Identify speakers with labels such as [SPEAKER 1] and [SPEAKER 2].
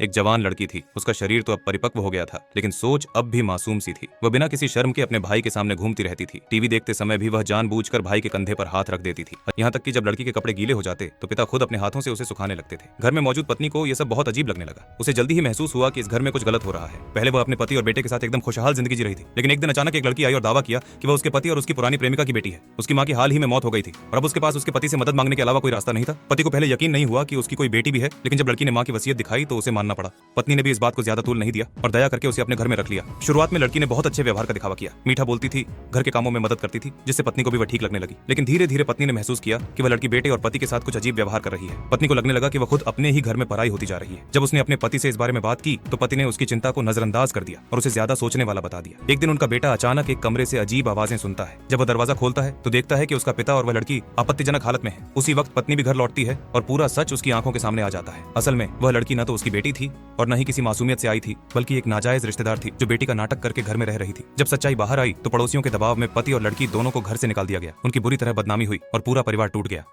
[SPEAKER 1] एक जवान लड़की थी। उसका शरीर तो अब परिपक्व हो गया था, लेकिन सोच अब भी मासूम सी थी। वह बिना किसी शर्म के अपने भाई के सामने घूमती रहती थी। टीवी देखते समय भी वह जानबूझकर भाई के कंधे पर हाथ रख देती थी। यहाँ तक कि जब लड़की के कपड़े गीले हो जाते तो पिता खुद अपने हाथों से उसे सुखाने लगते थे। घर में मौजूद पत्नी को यह सब बहुत अजीब लगने लगा। उसे जल्दी ही महसूस हुआ कि इस घर में कुछ गलत हो रहा है। पहले वह अपने पति और बेटे के साथ एकदम खुशहाल जिंदगी जी रही थी, लेकिन एक दिन अचानक एक लड़की आई और दावा किया कि वह उसके पति और उसकी पुरानी प्रेमिका की बेटी है। उसकी माँ की हाल ही में मौत हो गई थी और अब उसके पास उसके पति से मदद मांगने के अलावा कोई रास्ता नहीं था। पति को पहले यकीन नहीं हुआ कि उसकी कोई बेटी भी है, लेकिन जब लड़की ने माँ की वसीयत दिखाई तो उसे मानना पड़ा। पत्नी ने भी इस बात को ज्यादा तूल नहीं दिया और दया करके उसे अपने घर में रख लिया। शुरुआत में लड़की ने बहुत अच्छे व्यवहार का दिखावा किया, मीठा बोलती थी, घर के कामों में मदद करती थी, जिससे पत्नी को भी वह ठीक लगने लगी। लेकिन धीरे धीरे पत्नी ने महसूस किया कि वह लड़की बेटे और पति के साथ कुछ अजीब व्यवहार कर रही है। पत्नी को लगने लगा कि वह खुद अपने ही घर में पराई होती जा रही है। जब उसने अपने पति से इस बारे में बात की तो पति ने उसकी चिंता को नजरअंदाज कर दिया और उसे ज्यादा सोचने वाला बता दिया। एक दिन उनका बेटा अचानक एक कमरे से अजीब आवाजें सुनता है। जब वह दरवाजा खोलता है तो देखता है कि उसका पिता और वह लड़की आपत्तिजनक हालत में है। उसी वक्त पत्नी भी घर लौटती है और पूरा सच उसकी आंखों के सामने आ जाता है। असल में वह लड़की न तो उसकी बेटी थी और न ही किसी मासूमियत से आई थी, बल्कि एक नाजायज रिश्तेदार थी जो बेटी का नाटक करके घर में रह रही थी। जब सच्चाई बाहर आई तो पड़ोसियों के दबाव में पति और लड़की दोनों को घर से निकाल दिया गया। उनकी बुरी तरह बदनामी हुई और पूरा परिवार टूट गया।